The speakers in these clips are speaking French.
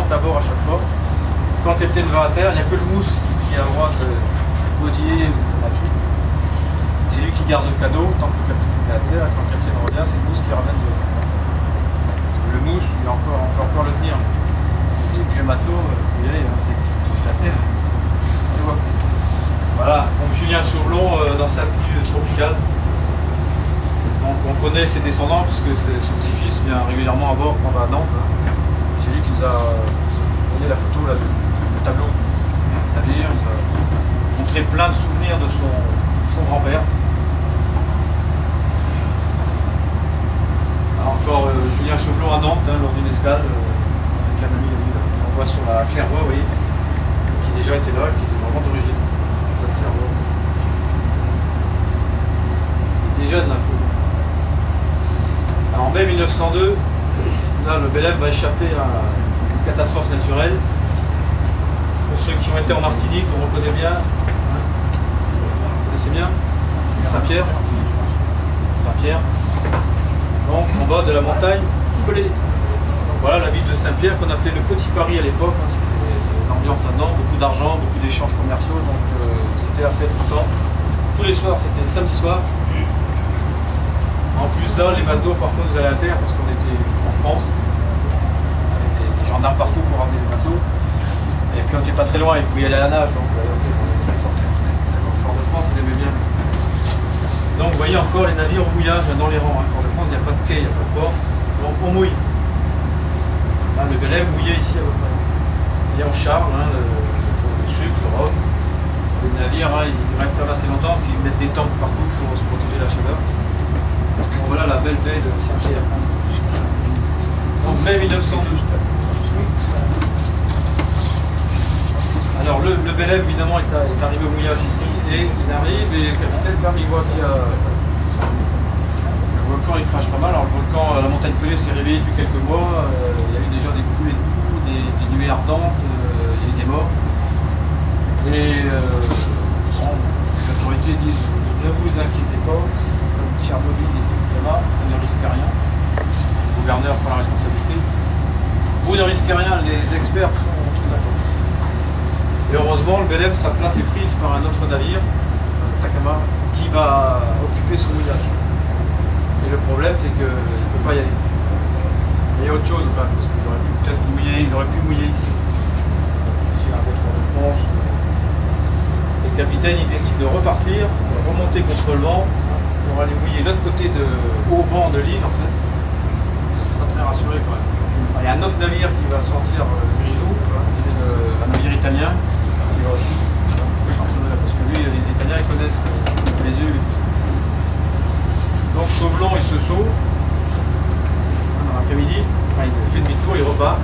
descente à bord à chaque fois. Quand le capitaine va à terre, il n'y a que le mousse qui a le droit de godiller ou de naviguer. C'est lui qui garde le canot tant que le capitaine est à terre, et quand le capitaine revient, c'est le mousse qui ramène le mousse, il va encore le tenir. Et puis le matelot, vous y allez, hein, dès qu'il touche la terre. Et voilà, donc Julien Chauvelon dans sa tenue tropicale. Donc, on connaît ses descendants parce que son petit-fils vient régulièrement à bord quand on va à Nantes. C'est lui qui nous a donné la photo, là, le tableau du navire. Il nous a montré plein de souvenirs de son grand-père. Encore Julien Chauvelon à Nantes, hein, lors d'une escale, avec un ami, on voit sur la claire-voie, vous voyez, qui déjà était là, qui était vraiment d'origine. Il était jeune là. Alors en mai 1902, là, le Belem va échapper à une catastrophe naturelle. Pour ceux qui ont été en Martinique, on reconnaît bien, hein, vous connaissez bien Saint-Pierre. Saint-Pierre. Donc en bas de la montagne Pelée. Donc voilà la ville de Saint-Pierre qu'on appelait le Petit Paris à l'époque. Hein, c'était l'ambiance là-dedans, beaucoup d'argent, beaucoup d'échanges commerciaux, donc c'était la fête tout le temps. Tous les soirs, c'était samedi soir. En plus là, les matelots par contre nous allaient à terre parce qu'on était en France, avec des gendarmes partout pour ramener les matelots. Et puis on n'était pas très loin, ils pouvaient y aller à la nage, donc ok, on les laissait sortir. Fort-de-France, ils aimaient bien. Donc vous voyez encore les navires au mouillage dans les rangs. Hein. Fort-de-France, il n'y a pas de quai, il n'y a pas de port. Donc on mouille. Hein, le Belem mouillé ici à peu près. Et on charge, hein, le sucre, le rhum. Les navires, hein, ils restent là assez longtemps parce qu'ils mettent des tanks partout pour se protéger de la chaleur. Parce que voilà la belle baie de Saint-Pierre. Donc mai 1912. Alors le Belem évidemment est arrivé au mouillage ici et il arrive et le capitaine quand même il voit qu'il y a le volcan il crache pas mal. Alors le volcan, la montagne Pelée s'est réveillée depuis quelques mois, il y a eu déjà des coulées de boue, des nuées ardentes, il y a eu des morts. Et bon, les autorités disent ne vous inquiétez pas, comme Tchernobyl et Fukushima, vous ne risquez rien. Le gouverneur prend la responsabilité. Vous ne risquez rien, les experts sont tous d'accord. Et heureusement, le Belem, sa place est prise par un autre navire, Takama, qui va occuper son mouillage. Et le problème, c'est qu'il ne peut pas y aller. Il y a autre chose, parce qu'il aurait pu peut-être mouiller, il aurait pu mouiller ici. Ici, à Fort-de-France. Et le capitaine, il décide de repartir, de remonter contre le vent, pour aller mouiller de l'autre côté au vent de l'île, en fait. Pas très rassuré, quand même. Alors, il y a un autre navire qui va sortir grisou, c'est un navire italien. Aussi. Parce que lui, les Italiens, ils connaissent les yeux et tout ça. Donc Chauvelon, il se sauve dans l'après-midi, enfin il fait demi-tour, il repart.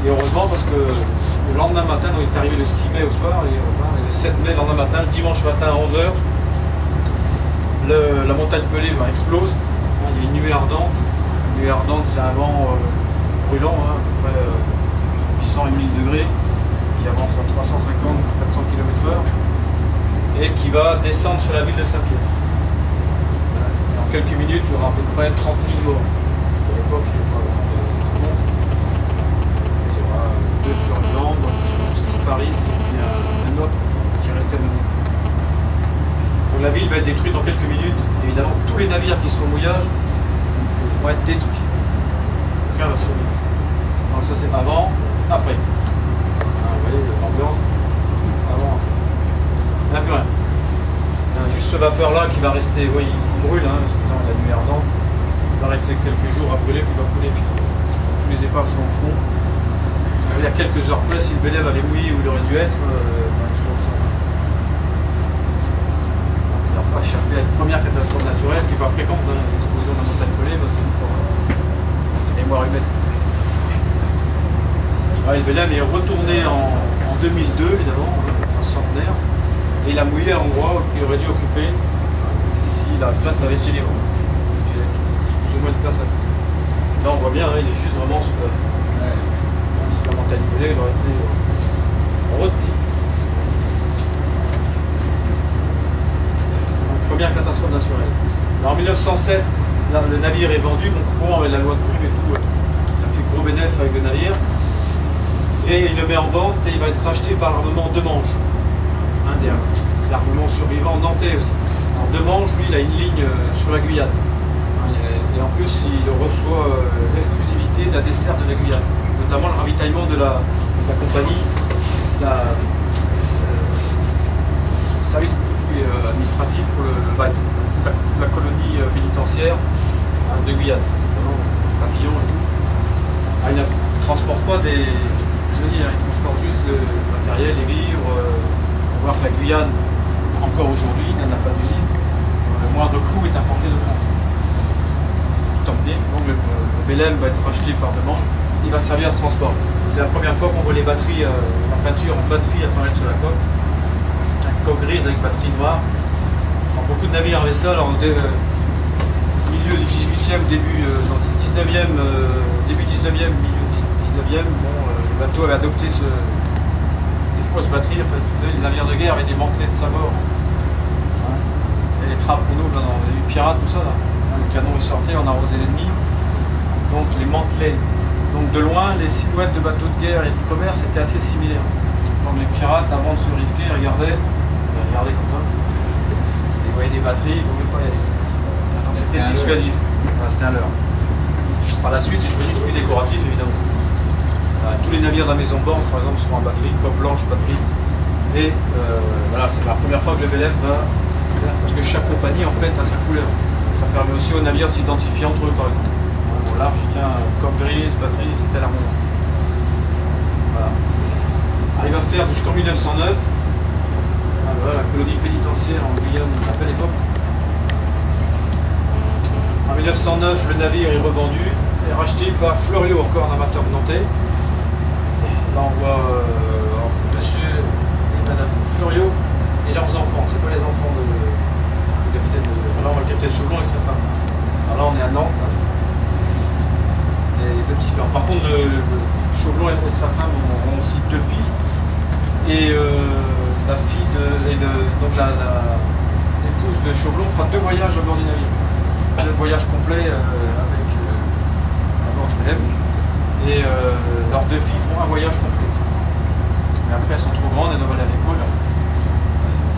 Et heureusement parce que le lendemain matin, donc il est arrivé le 6 mai au soir, et le 7 mai, le lendemain matin, le dimanche matin à 11 h, la montagne Pelée explose. Il y a une nuée ardente. Une nuée ardente, c'est un vent brûlant, hein, à peu près 800 et 1000 degrés. Qui avance à 350-400 km/h et qui va descendre sur la ville de Saint-Pierre. En quelques minutes, il y aura à peu près 30 000 morts. À l'époque, il n'y avait pas vraiment de monde. Il y aura 2 survivants, donc 6 Paris et puis un autre qui restait à Nantes. Donc la ville va être détruite dans quelques minutes. Évidemment, tous les navires qui sont au mouillage vont être détruits. Aucun va sauver. Donc ça c'est avant, après. Vous voyez l'ambiance avant. Il n'y a plus rien. Il y a juste ce vapeur là qui va rester, oui, il brûle, hein, dans la nuit ardente. Il va rester quelques jours à brûler, puis il va couler. Tous les épaves sont au fond. Il y a quelques heures près, si le Belem avait mouillé où il aurait dû être, l'explosion. Il n'a pas échappé à une première catastrophe naturelle qui n'est pas fréquente, hein, l'explosion de la montagne Pelée, c'est une fois mémoire humaine. Le Belem est retourné en 2002, évidemment, en centenaire, et il a mouillé à l'endroit qu'il aurait dû occuper si la place avait été libre. Il y avait plus ou moins de place à tout. Là, on voit bien, hein, il est juste vraiment sur la montagne Pelée, il aurait été rôti. Première catastrophe naturelle. Alors, en 1907, le navire est vendu, donc courant avec la loi de Prüm et tout, il a fait gros bénéfice avec le navire. Et il le met en vente et il va être racheté par l'armement Demange. Un des armements survivants nantais aussi. Alors Demange, lui, il a une ligne sur la Guyane. Et en plus, il reçoit l'exclusivité de la desserte de la Guyane. Notamment le ravitaillement de la compagnie, service administratif pour toute la colonie pénitentiaire de Guyane. Papillon et tout. Ah, il ne transporte pas des prisonniers, il transporte juste le matériel, les vivres. On voit que la Guyane, encore aujourd'hui, n'a pas d'usine. Le moindre clou est importé de France. Tout emmené. Donc le Belém va être racheté par Demange. Il va servir à ce transport. C'est la première fois qu'on voit les batteries, la peinture en batterie apparaître sur la coque. Une coque grise avec batterie noire. Alors, beaucoup de navires avaient ça. Alors, milieu du 18e, début 19e, début 19e, milieu 19e, bon, le bateau avait adopté des fausses batteries. En fait, vous savez, les navires de guerre avaient des mantelets de sabord. Hein, et les trappes pour nous, là, on a eu pirates, tout ça. Là. Hein, le canon est sorti, on a arrosé l'ennemi. Donc les mantelets. Donc de loin, les silhouettes de bateaux de guerre et de commerce étaient assez similaires. Donc les pirates, avant de se risquer, regardaient comme ça. Ils voyaient des batteries, ils ne pouvaient pas y aller. Donc c'était dissuasif. Voilà, c'était un leurre. Par la suite, c'est devenu plus décoratif, évidemment. Tous les navires de la maison bord, par exemple, sont en batterie, coque blanche, batterie. Et voilà, c'est la première fois que le Belém va... Parce que chaque compagnie, en fait, a sa couleur. Ça permet aussi aux navires de s'identifier entre eux, par exemple. Au large, tiens, coque grise, batterie, c'était l'armement. Voilà. Alors, il va faire jusqu'en 1909. Voilà, la colonie pénitentiaire en Guyane à la belle époque. En 1909, le navire est revendu et racheté par Fleuriot, encore un amateur nantais. Là, on voit monsieur et madame Fleuriot et leurs enfants. C'est pas les enfants du capitaine de... Là, on voit le capitaine Chauvelon et sa femme. Alors là, on est à Nantes. Hein. Et deux petits frères. Par contre, Chauvelon et sa femme ont aussi deux filles. Et la fille donc l'épouse de Chauvelon fera 2 voyages à bord du navire. 2 voyages complets à bord du Belém. Et leurs 2 filles font un voyage complet. Mais après, elles sont trop grandes, elles doivent aller à l'école.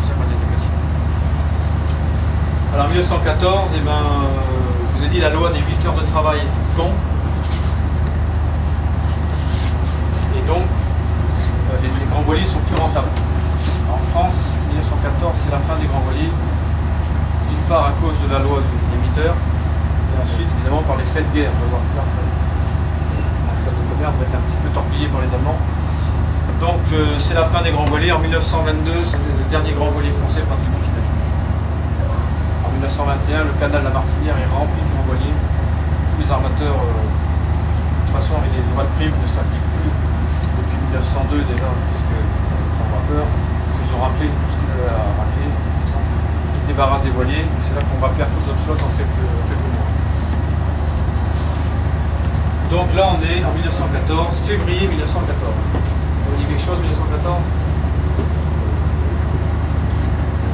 C'est ça quand elles étaient petites. Alors en 1914, eh ben, je vous ai dit la loi des 8 heures de travail tombe. Et donc, les grands voiliers sont plus rentables. En France, 1914, c'est la fin des grands voiliers. D'une part à cause de la loi des 8 heures, et ensuite, évidemment, par les faits de guerre. On va voir plus après. La flotte de commerce va être un petit peu torpillée par les Allemands. Donc, c'est la fin des grands voiliers. En 1922, c'est le dernier grand voilier français pratiquement qui navigue. En 1921, le canal de la Martinière est rempli de grands voiliers. Tous les armateurs, de toute façon, avec les lois de prime, ne s'appliquent plus. 1902 déjà, puisque sans vapeur, ils ont rappelé tout ce qu'ils avaient à rappeler. Ils se débarrassent des voiliers, c'est là qu'on va perdre toute notre flotte en quelques mois. Donc là on est en 1914, février 1914. Ça vous dit quelque chose 1914?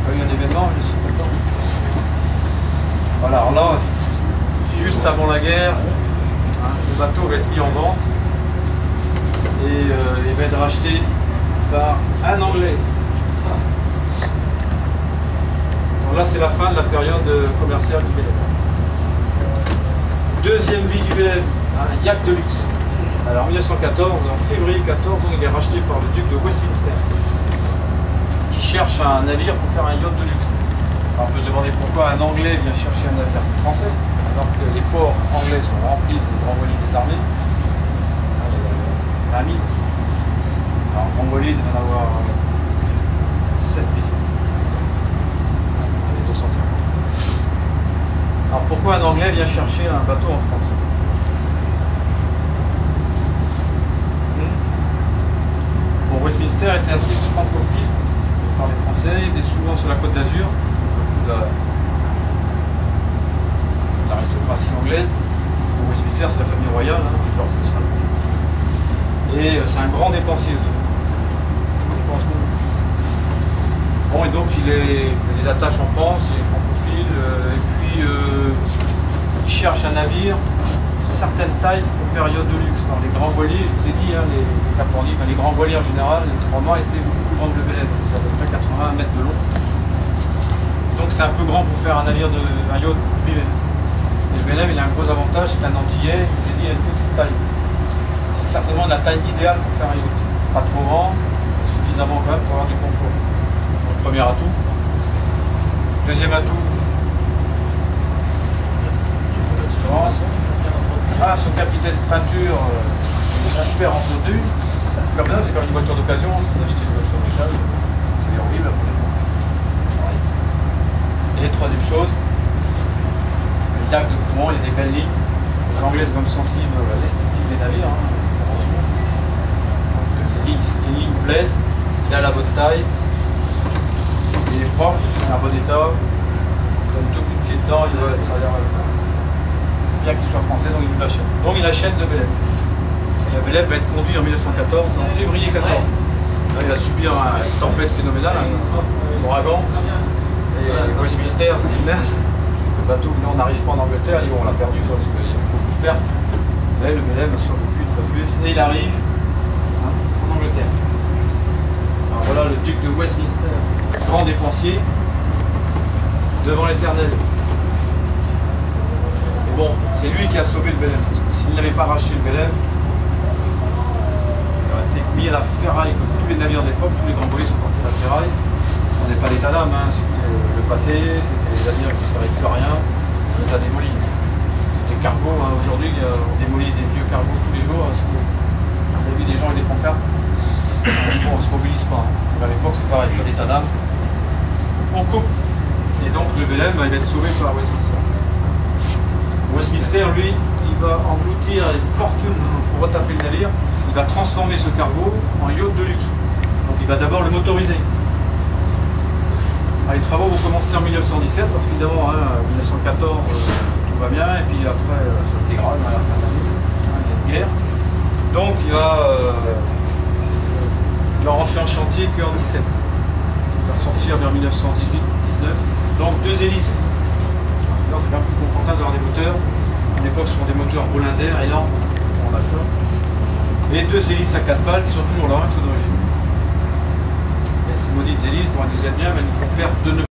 Il n'y a pas eu un événement en 1914? Voilà, alors là, juste avant la guerre, le bateau va être mis en vente. Et il va être racheté par un Anglais. Donc là, c'est la fin de la période commerciale du Belém. Deuxième vie du Belém, un yacht de luxe. Alors en 1914, en février 14, donc, il est racheté par le duc de Westminster, qui cherche un navire pour faire un yacht de luxe. Alors, on peut se demander pourquoi un Anglais vient chercher un navire français, alors que les ports anglais sont remplis de grands voiliers des armées. 20 000. Alors, en grand voilier, il va en avoir 7 800. Les 200. Alors, pourquoi un Anglais vient chercher un bateau en France? Bon, Westminster était assez francophile par les Français, il était souvent sur la Côte d'Azur, de l'aristocratie anglaise. Bon, Westminster, c'est la famille royale, hein, les George V. Et c'est un grand dépensier aussi. Bon, et donc il a des attaches en France, il est francophile, et puis il cherche un navire certaine taille pour faire yacht de luxe. Alors, les grands voiliers, je vous ai dit, hein, les Caporni, enfin, les grands voiliers en général, les 3 mâts étaient beaucoup plus grands que le Belem. C'est à peu près 81 mètres de long. Donc c'est un peu grand pour faire un navire un yacht privé. Et le Belem, il a un gros avantage, c'est un antillais, je vous ai dit, il a une petite taille. C'est certainement la taille idéale pour faire un yacht. Pas trop grand, suffisamment quand même pour avoir du confort. Donc, premier atout. Deuxième atout, grâce au capitaine peinture, il est super entretenu. Comme là, c'est comme une voiture d'occasion, vous achetez une voiture d'occasion, c'est horrible. Et troisième chose, les lacs de courant, il y a des belles lignes. Les Anglais sont comme sensibles à l'esthétique des navires, hein, heureusement. Les lignes plaisent, il a la bonne taille, il est propre, il est en bon état. Comme deux coups de pied dedans, ça a l'air bien qu'il soit français, donc il nous l'achète. Donc il achète le Belem. Le Belem va être conduit en 1914, en février 14. Là, il va subir une tempête phénoménale, un ouragan. Et Westminster se dit merde, le bateau, nous on n'arrive pas en Angleterre, ils vont on l'a perdu parce qu'il y a beaucoup de pertes. Mais le Belem a survécu une fois de plus et il arrive en Angleterre. Alors voilà le duc de Westminster, grand dépensier, devant l'éternel. Et bon, c'est lui qui a sauvé le Belem, parce que s'il n'avait pas racheté le Belem, il aurait été mis à la ferraille comme tous les navires d'époque, tous les grands voiliers sont partis à la ferraille. On n'est pas l'état d'âme, hein. C'était le passé, c'était les navires qui ne servaient plus à rien, on les a démolis. Les cargos, hein. Aujourd'hui on démolit des vieux cargos tous les jours, parce que vous avez vu des gens avec des pancartes, bon, on ne se mobilise pas. Hein. À l'époque c'est pareil, pas d'état d'âme. On coupe. Et donc le Belem va être sauvé par Westminster. Westminster, lui, il va engloutir les fortunes pour retaper le navire. Il va transformer ce cargo en yacht de luxe. Donc il va d'abord le motoriser. Alors, les travaux vont commencer en 1917, parce qu'évidemment, hein, 1914, tout va bien, et puis après, ça se dégrade à la fin de l'année. Hein, il y a une guerre. Donc il va rentrer en chantier qu'en 17. Il va sortir vers 1918-19. Donc 2 hélices. Là, c'est quand même plus confortable d'avoir des moteurs. À l'époque, ce sont des moteurs Bollinger, et là, on a ça. Et 2 hélices à 4 pales qui sont toujours là, qui sont d'origine. Et ces maudites hélices, pour elles nous aident bien, mais elles nous font perdre 2 nœuds.